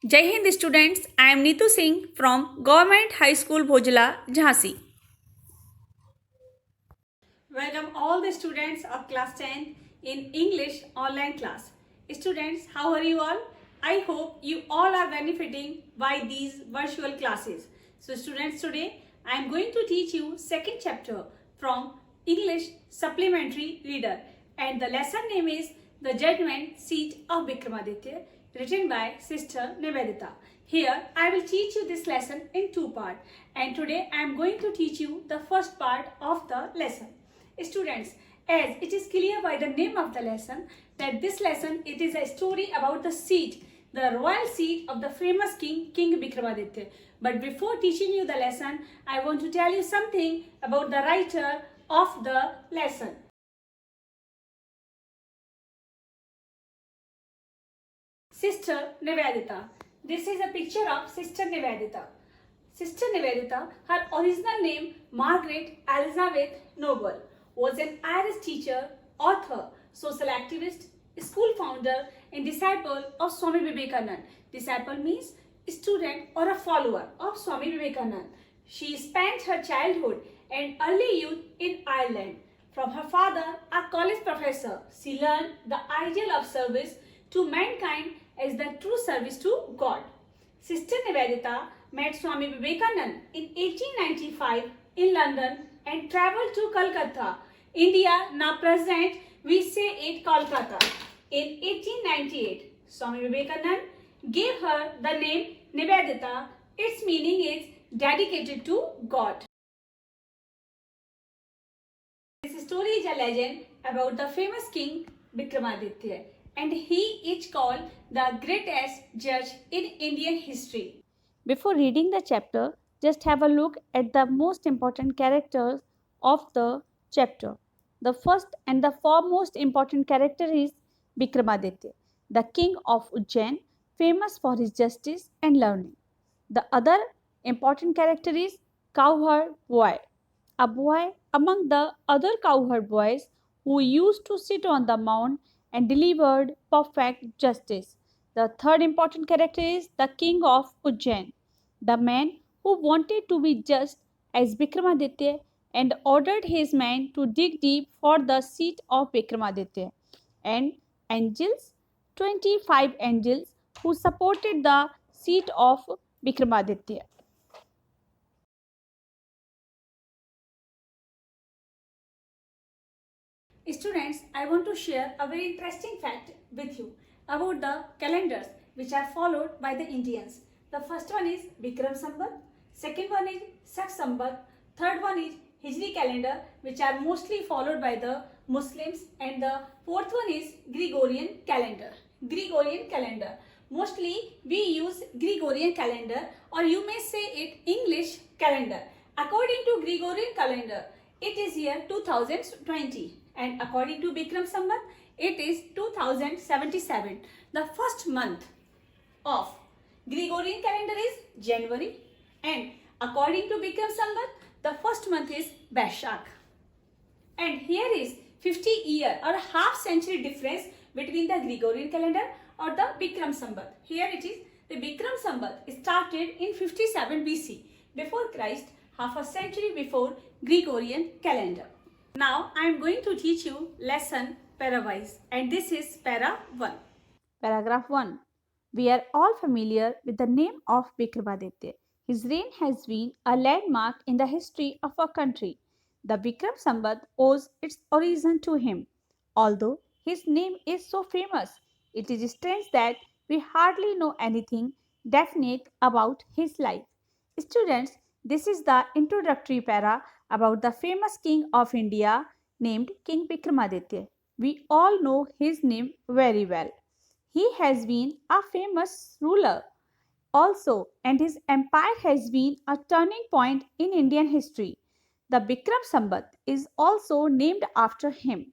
Jai Hind students, I am Neetu Singh from Government High School Bhojala, Jhansi. Welcome all the students of class 10 in English online class. Students, how are you all? I hope you all are benefiting by these virtual classes. So students, today I am going to teach you second chapter from English Supplementary Reader, and the lesson name is The Judgment Seat of Vikramaditya, written by Sister Nivedita. Here I will teach you this lesson in two parts, and today I am going to teach you the first part of the lesson. Students, as it is clear by the name of the lesson that this lesson it is a story about the seat, the royal seat of the famous king, King Vikramaditya. But before teaching you the lesson, I want to tell you something about the writer of the lesson. Sister Nivedita. This is a picture of Sister Nivedita. Sister Nivedita, her original name Margaret Elizabeth Noble, was an Irish teacher, author, social activist, school founder, and disciple of Swami Vivekananda. Disciple means student or a follower of Swami Vivekananda. She spent her childhood and early youth in Ireland. From her father, a college professor, she learned the ideal of service to mankind as the true service to God. Sister Nivedita met Swami Vivekananda in 1895 in London and travelled to Calcutta, India. Now present we say it Kolkata. In 1898, Swami Vivekananda gave her the name Nivedita. Its meaning is dedicated to God. This story is a legend about the famous king Vikramaditya, and he is called the greatest judge in Indian history. Before reading the chapter, just have a look at the most important characters of the chapter. The first and the foremost important character is Vikramaditya, the king of Ujjain, famous for his justice and learning. The other important character is cowherd boy, a boy among the other cowherd boys who used to sit on the mound and delivered perfect justice. The third important character is the king of Ujjain, the man who wanted to be just as Vikramaditya and ordered his men to dig deep for the seat of Vikramaditya. And angels, 25 angels who supported the seat of Vikramaditya. Students, I want to share a very interesting fact with you about the calendars which are followed by the Indians. The first one is Vikram Sambat, second one is Shak Sambat, third one is Hijri calendar which are mostly followed by the Muslims, and the fourth one is Gregorian calendar. Gregorian calendar. Mostly we use Gregorian calendar, or you may say it English calendar. According to Gregorian calendar, it is year 2020, and according to Bikram Sambat, it is 2077. The first month of Gregorian calendar is January, and according to Bikram Sambat, the first month is Baishakh. And here is 50 year or half century difference between the Gregorian calendar or the Bikram Sambat. Here it is the Bikram Sambat started in 57 BC before Christ, half a century before Gregorian calendar. Now I am going to teach you lesson pairwise, and this is para 1. Paragraph 1. We are all familiar with the name of Vikramaditya. His reign has been a landmark in the history of our country. The Vikram Sambat owes its origin to him. Although his name is so famous, it is strange that we hardly know anything definite about his life. Students, this is the introductory para about the famous king of India named King Vikramaditya. We all know his name very well. He has been a famous ruler also, and his empire has been a turning point in Indian history. The Bikram Sambat is also named after him.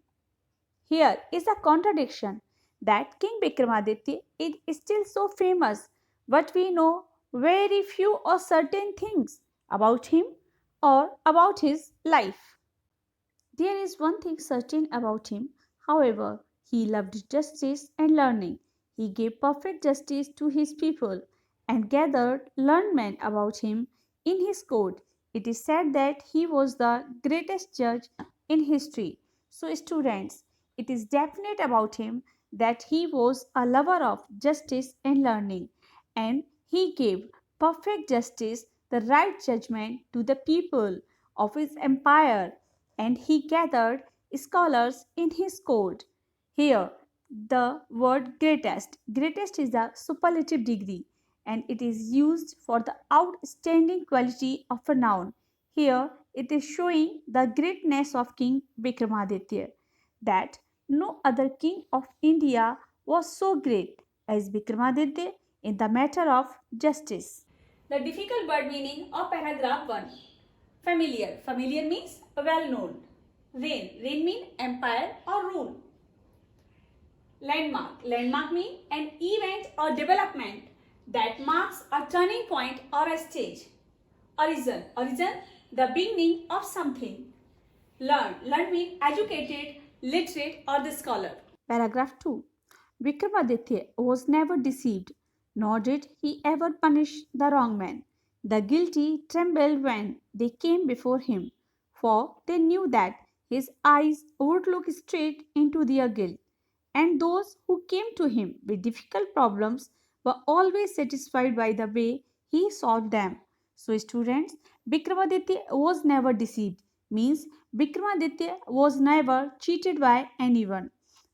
Here is a contradiction that King Vikramaditya is still so famous, but we know very few or certain things about him or about his life. There is one thing certain about him, however, he loved justice and learning. He gave perfect justice to his people and gathered learned men about him in his court. It is said that he was the greatest judge in history. So, students, it is definite about him that he was a lover of justice and learning, and he gave perfect justice, the right judgment to the people of his empire, and he gathered scholars in his court. Here, the word greatest. Greatest is a superlative degree and it is used for the outstanding quality of a noun. Here, it is showing the greatness of King Vikramaditya, that no other king of India was so great as Vikramaditya in the matter of justice. The difficult word meaning of paragraph 1. Familiar. Familiar means well known. Reign. Reign means empire or rule. Landmark. Landmark means an event or development that marks a turning point or a stage. Origin. Origin, the beginning of something. Learn. Learn means educated, literate or the scholar. Paragraph 2. Vikramaditya was never deceived, nor did he ever punish the wrong man. The guilty trembled when they came before him, for they knew that his eyes would look straight into their guilt, and those who came to him with difficult problems were always satisfied by the way he solved them. So, students, Vikramaditya was never deceived, means Vikramaditya was never cheated by anyone,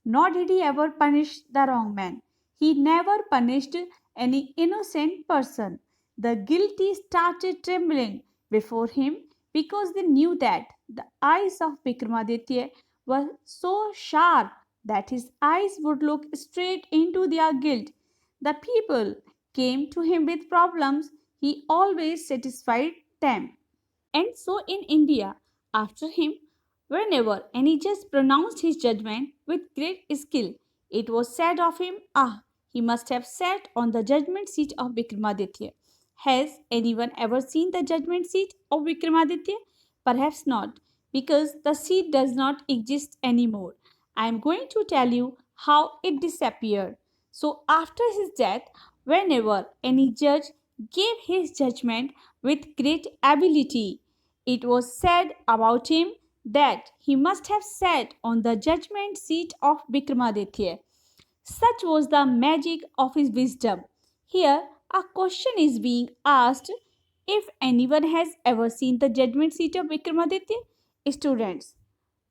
nor did he ever punish the wrong man. He never punished any innocent person. The guilty started trembling before him because they knew that the eyes of Vikramaditya were so sharp that his eyes would look straight into their guilt. The people came to him with problems, he always satisfied them. And so in India, after him, whenever any judge pronounced his judgment with great skill, it was said of him, "Ah, he must have sat on the judgment seat of Vikramaditya." Has anyone ever seen the judgment seat of Vikramaditya? Perhaps not, because the seat does not exist anymore. I am going to tell you how it disappeared. So, after his death, whenever any judge gave his judgment with great ability, it was said about him that he must have sat on the judgment seat of Vikramaditya. Such was the magic of his wisdom. Here, a question is being asked, if anyone has ever seen the judgment seat of Vikramaditya. Students,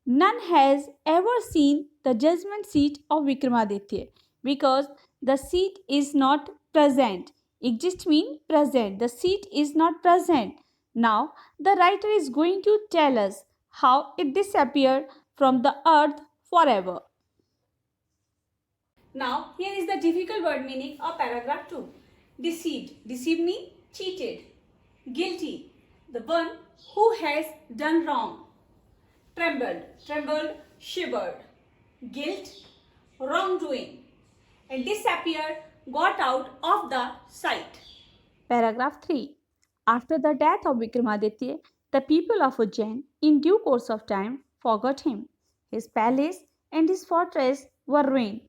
none has ever seen the judgment seat of Vikramaditya because the seat is not present. Exist means present. The seat is not present. Now, the writer is going to tell us how it disappeared from the earth forever. Now, here is the difficult word meaning of paragraph 2. Deceived. Deceived means cheated. Guilty. The one who has done wrong. Trembled. Trembled, shivered. Guilt, wrongdoing. And disappeared, got out of the sight. Paragraph 3. After the death of Vikramaditya, the people of Ujjain, in due course of time, forgot him. His palace and his fortress were ruined.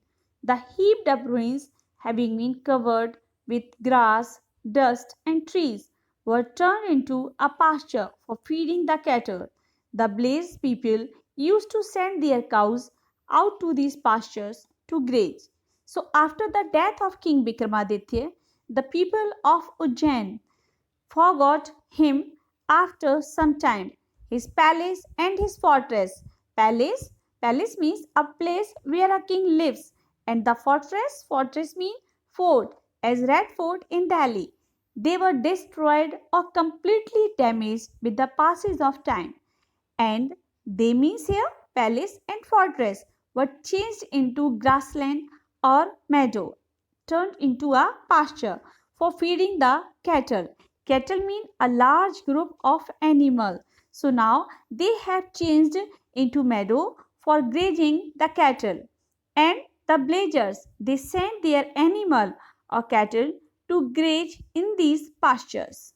The heaped up ruins, having been covered with grass, dust, and trees, were turned into a pasture for feeding the cattle. The blessed people used to send their cows out to these pastures to graze. So, after the death of King Vikramaditya, the people of Ujjain forgot him after some time. His palace and his fortress. Palace, palace means a place where a king lives, and the fortress, fortress means fort, as Red Fort in Delhi. They were destroyed or completely damaged with the passage of time, and they means here palace and fortress were changed into grassland or meadow, turned into a pasture for feeding the cattle. Cattle mean a large group of animal. So now they have changed into meadow for grazing the cattle. And the blazers, they send their animal or cattle to graze in these pastures.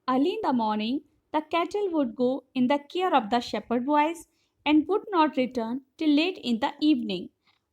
Early in the morning, the cattle would go in the care of the shepherd boys and would not return till late in the evening.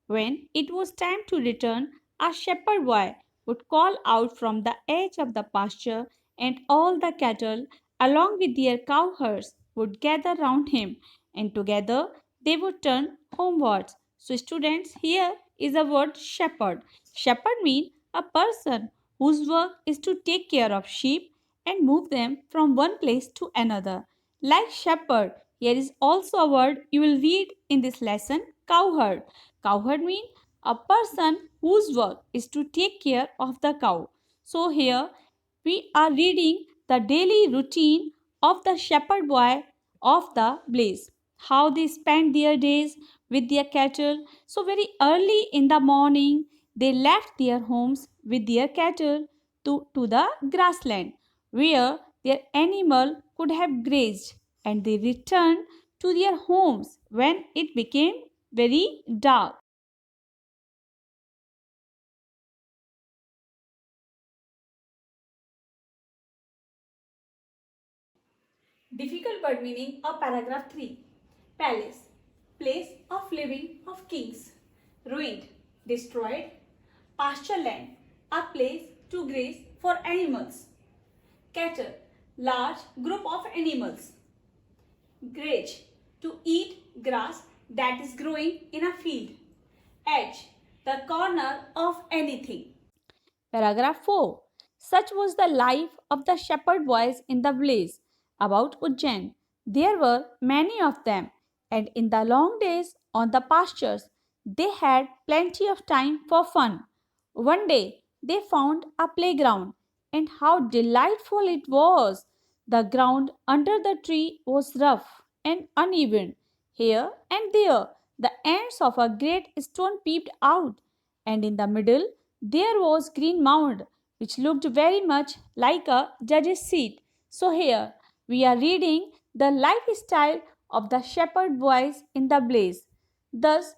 When it was time to return, a shepherd boy would call out from the edge of the pasture, and all the cattle, along with their cowherds, would gather round him, and together they would turn homewards. So, students, here is the word shepherd. Shepherd means a person whose work is to take care of sheep and move them from one place to another. Like shepherd, here is also a word you will read in this lesson, cowherd. Cowherd means a person whose work is to take care of the cow. So here we are reading the daily routine of the shepherd boy of the Blaze. How they spend their days with their cattle. So very early in the morning they left their homes with their cattle to the grassland where their animal could have grazed, and they returned to their homes when it became very dark. Difficult word meaning of paragraph 3. Palace, place of living of kings. Ruined, destroyed. Pasture land, a place to graze for animals. Cattle, large group of animals. Graze, to eat grass that is growing in a field. Edge, the corner of anything. Paragraph 4. Such was the life of the shepherd boys in the village about Ujjain. There were many of them, and in the long days on the pastures, they had plenty of time for fun. One day they found a playground, and how delightful it was! The ground under the tree was rough and uneven. Here and there, the ends of a great stone peeped out, and in the middle there was green mound which looked very much like a judge's seat. So here we are reading the lifestyle of the shepherd boys in the Blaze. Thus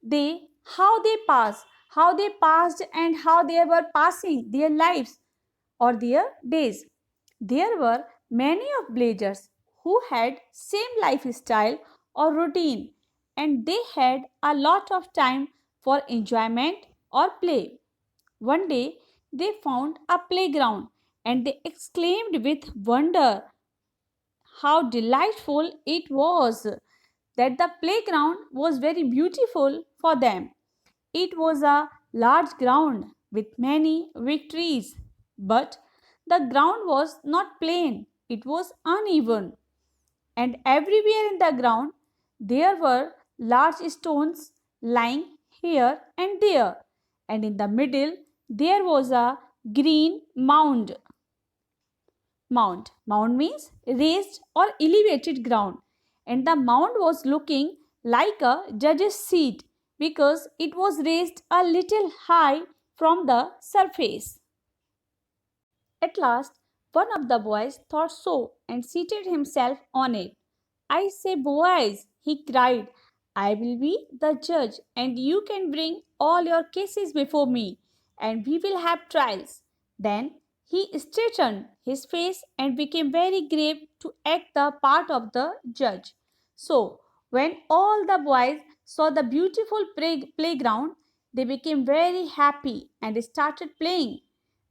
they how they passed and how they were passing their lives or their days. There were many of blazers who had same lifestyle or routine, and they had a lot of time for enjoyment or play. One day they found a playground, and they exclaimed with wonder how delightful it was, that the playground was very beautiful for them. It was a large ground with many big trees, but the ground was not plain, it was uneven, and everywhere in the ground there were large stones lying here and there, and in the middle there was a green mound. Mound means raised or elevated ground, and the mound was looking like a judge's seat because it was raised a little high from the surface. At last, one of the boys thought so and seated himself on it. I say, boys, he cried, I will be the judge, and you can bring all your cases before me, and we will have trials. Then he straightened his face and became very grave to act the part of the judge. So, when all the boys saw the beautiful playground, they became very happy and started playing.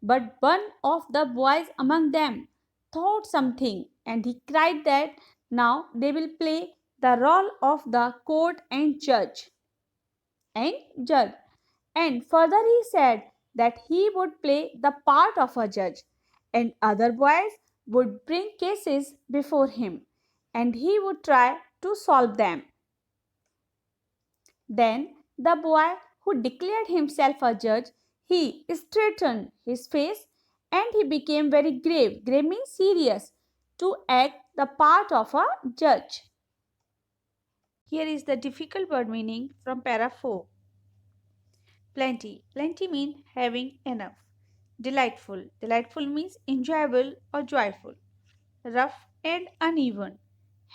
But one of the boys among them thought something, and he cried that now they will play the role of the court and and judge. And further he said that he would play the part of a judge, and other boys would bring cases before him, and he would try to solve them. Then the boy who declared himself a judge, he straightened his face and he became very grave. Grave means serious, to act the part of a judge. Here is the difficult word meaning from para 4. Plenty. Plenty means having enough. Delightful. Delightful means enjoyable or joyful. Rough and uneven.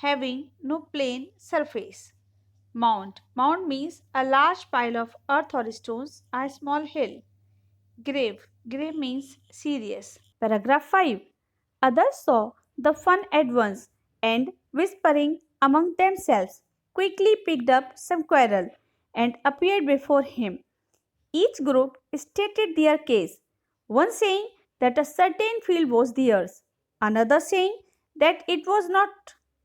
Having no plain surface. Mound. Mound means a large pile of earth or stones, a small hill. Grave. Grave means serious. Paragraph 5. Others saw the fun at once and, whispering among themselves, quickly picked up some quarrel and appeared before him. Each group stated their case, one saying that a certain field was theirs, another saying that it was not,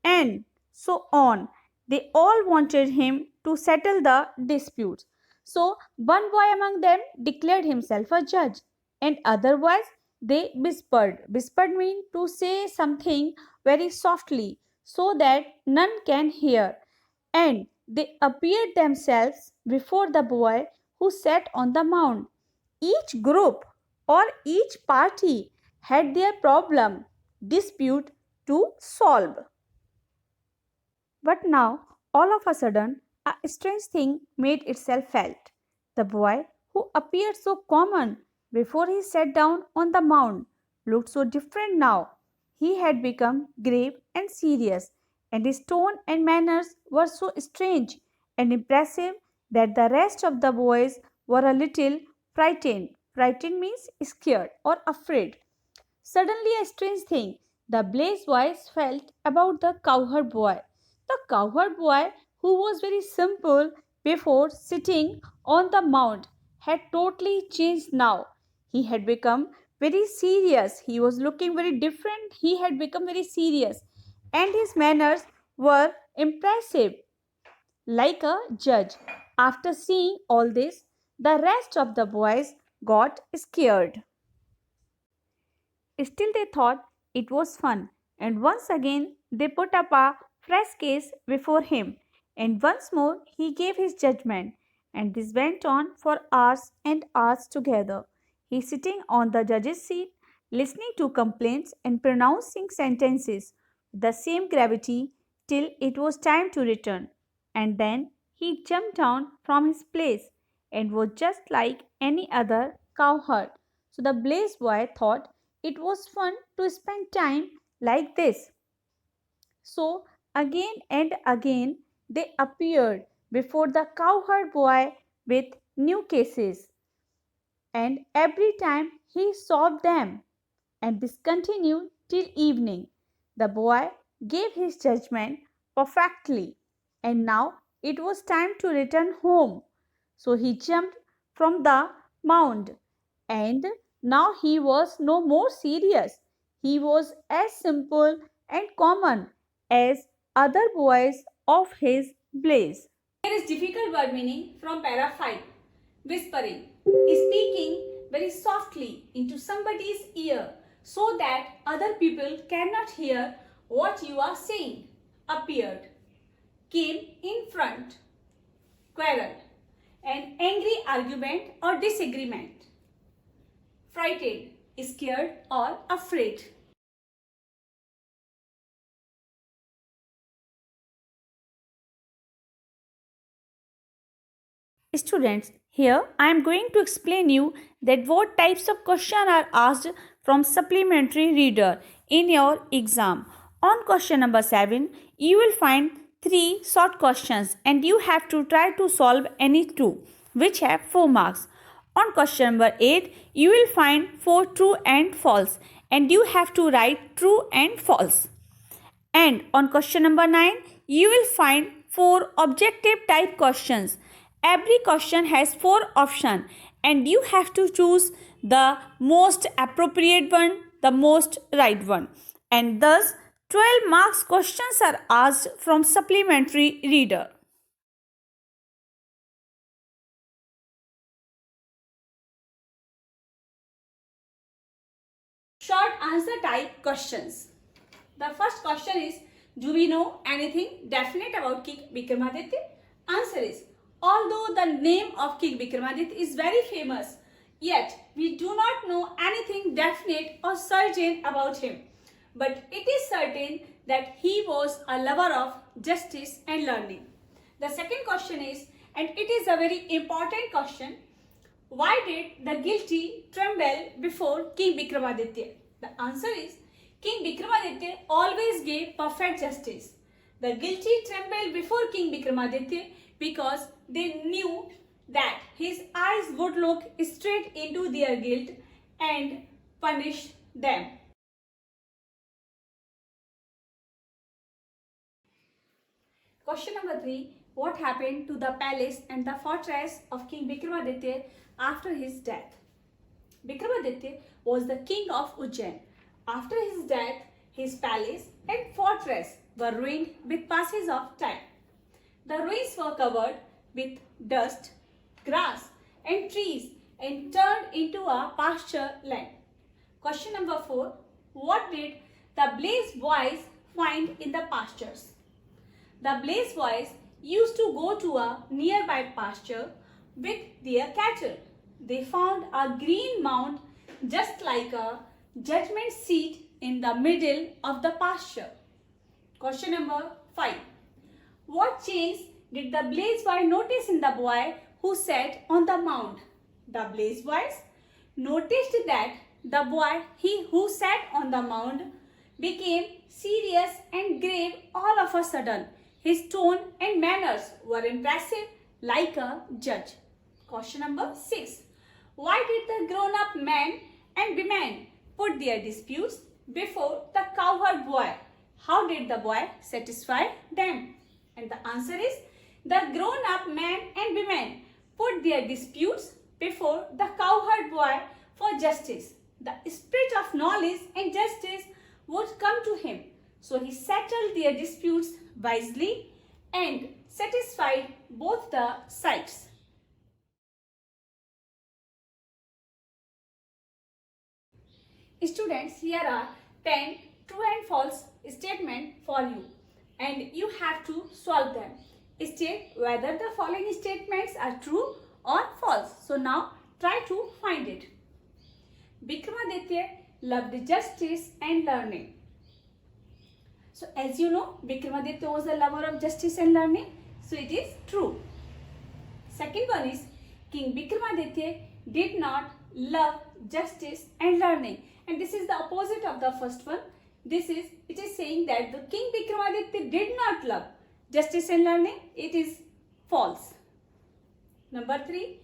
and so on. They all wanted him to settle the disputes. So one boy among them declared himself a judge, and otherwise they whispered. Whispered means to say something very softly so that none can hear, and they appeared themselves before the boy who sat on the mound. Each group or each party had their problem, dispute to solve. But now, all of a sudden, a strange thing made itself felt. The boy, who appeared so common before he sat down on the mound, looked so different now. He had become grave and serious, and his tone and manners were so strange and impressive that the rest of the boys were a little frightened. Frightened means scared or afraid. Suddenly, a strange thing the Blaze boys felt about the cowherd boy. The cowherd boy, who was very simple before sitting on the mound, had totally changed now. He had become very serious. He was looking very different. He had become very serious, and his manners were impressive, like a judge. After seeing all this, the rest of the boys got scared. Still, they thought it was fun, and once again they put up a fresh case before him, and once more he gave his judgment. And this went on for hours and hours together. He sitting on the judge's seat, listening to complaints and pronouncing sentences with the same gravity till it was time to return. And then he jumped down from his place and was just like any other cowherd. So the Blaze boy thought it was fun to spend time like this. So again and again they appeared before the cowherd boy with new cases, and every time he solved them, and this continued till evening. The boy gave his judgment perfectly, and now it was time to return home. So he jumped from the mound, and now he was no more serious. He was as simple and common as other boys of his Blaze. Here is difficult word meaning from para 5. Whispering is speaking very softly into somebody's ear so that other people cannot hear what you are saying. Appeared, came in front, quarrel, an angry argument or disagreement. Frightened, scared or afraid. Students, here I am going to explain you that what types of questions are asked from supplementary reader in your exam. On question number 7, you will find 3 short questions and you have to try to solve any 2 which have 4 marks. On question number 8, you will find 4 true and false and you have to write true and false. And on question number 9, you will find 4 objective type questions. Every question has 4 options and you have to choose the most appropriate one, the most right one. And thus 12 marks questions are asked from supplementary reader. Short answer type questions. The first question is, do we know anything definite about King Vikramaditya? Answer is, although the name of King Vikramaditya is very famous, yet we do not know anything definite or certain about him. But it is certain that he was a lover of justice and learning. The second question is, and it is a very important question, why did the guilty tremble before King Vikramaditya? The answer is, King Vikramaditya always gave perfect justice. The guilty trembled before King Vikramaditya because they knew that his eyes would look straight into their guilt and punish them. Question number 3. What happened to the palace and the fortress of King Vikramaditya after his death? Vikramaditya was the king of Ujjain. After his death, his palace and fortress were ruined with passage of time. The ruins were covered with dust, grass and trees and turned into a pasture land. Question number 4. What did the Blaze boys find in the pastures? The Blaze boys used to go to a nearby pasture with their cattle. They found a green mound just like a judgment seat in the middle of the pasture. Question number 5. What change did the Blaze boy notice in the boy who sat on the mound? The Blaze boys noticed that the boy who sat on the mound became serious and grave all of a sudden. His tone and manners were impressive like a judge. Question number 6. Why did the grown-up men and women put their disputes before the cowherd boy? How did the boy satisfy them? And the answer is, the grown-up men and women put their disputes before the cowherd boy for justice. The spirit of knowledge and justice would come to him. So he settled their disputes wisely and satisfied both the sides. Students, here are 10 true and false statements for you and you have to solve them. State whether the following statements are true or false. So now try to find it. Vikramaditya loved justice and learning. So as you know, Vikramaditya was a lover of justice and learning. So it is true. Second one is, King Vikramaditya did not love justice and learning. And this is the opposite of the first one. It is saying that the King Vikramaditya did not love justice and learning. It is false. Number 3,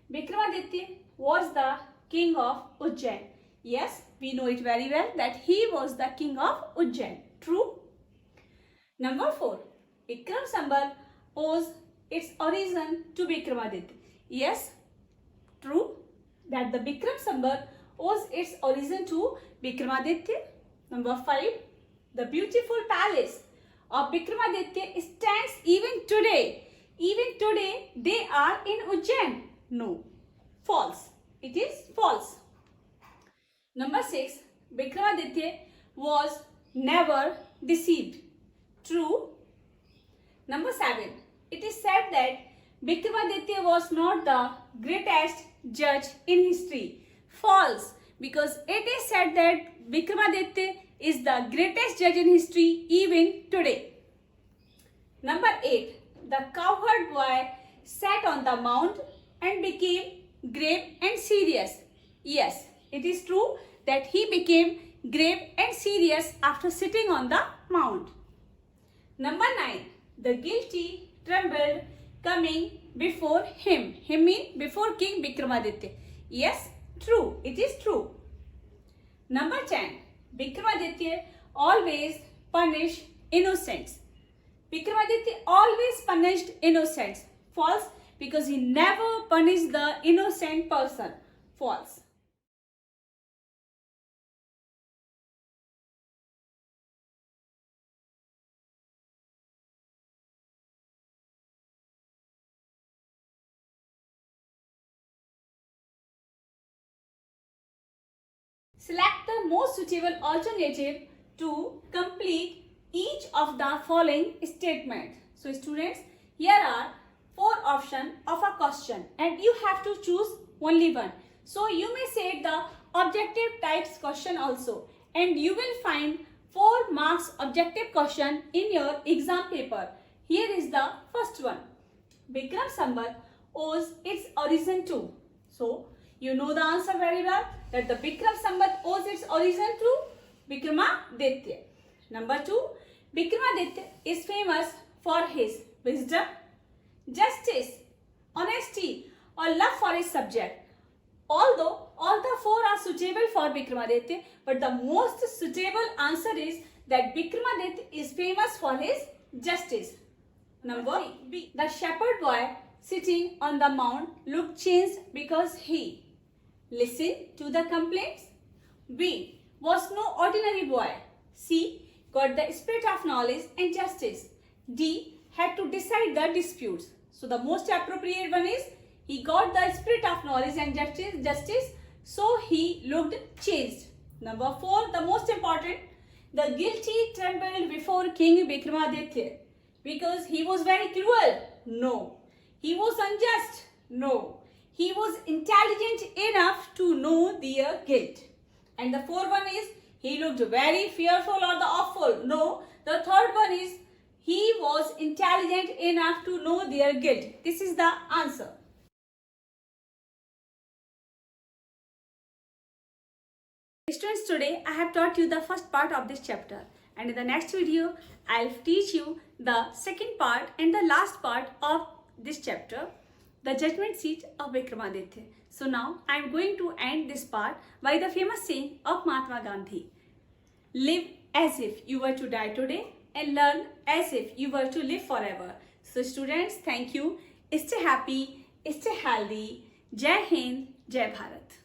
Vikramaditya was the king of Ujjain. Yes, we know it very well that he was the king of Ujjain. True. Number 4, Vikram Sambat owes its origin to Vikramaditya. Yes, true that the Vikram Sambat owes its origin to Vikramaditya. Number 5, the beautiful palace of Vikramaditya stands even today. Even today they are in Ujjain. No, false. It is false. Number 6, Vikramaditya was never deceived. True. Number 7, it is said that Vikramaditya was not the greatest judge in history. False, because it is said that Vikramaditya is the greatest judge in history even today. Number 8, the cowherd boy sat on the mound and became grave and serious. Yes, it is true that he became grave and serious after sitting on the mound. Number 9, the guilty trembled coming before him. Him means before King Vikramaditya. Yes, true. It is true. Number 10, Vikramaditya always punished innocents. Vikramaditya always punished innocents. False, because he never punished the innocent person. False. Select the most suitable alternative to complete each of the following statement. So students, here are 4 options of a question and you have to choose only one. So you may say the objective types question also and you will find 4 marks objective question in your exam paper. Here is the first one. Vikram Sambat owes its origin to. So you know the answer very well that the Vikram Sambat owes its origin to Vikramaditya. Number 2, Vikramaditya is famous for his wisdom, justice, honesty or love for his subject. Although all the 4 are suitable for Vikramaditya, but the most suitable answer is that Vikramaditya is famous for his justice. Number B. The shepherd boy sitting on the mount looked changed because he listened to the complaints. B. Was no ordinary boy. C. Got the spirit of knowledge and justice. D. Had to decide the disputes. So the most appropriate one is he got the spirit of knowledge and justice, so he looked changed. Number 4, the most important, the guilty trembled before King Vikramaditya because he was very cruel. No. He was unjust. No. He was intelligent enough to know their guilt. And the fourth one is he looked very fearful or the awful. No. The third one is he was intelligent enough to know their guilt. This is the answer. Students, today I have taught you the first part of this chapter, and in the next video I'll teach you the second part and the last part of this chapter, the judgment seat of Vikramaditya. So now I am going to end this part by the famous saying of Mahatma Gandhi: live as if you were to die today and learn as if you were to live forever. So students, thank you. Stay happy, stay healthy. Jai Hind, Jai Bharat.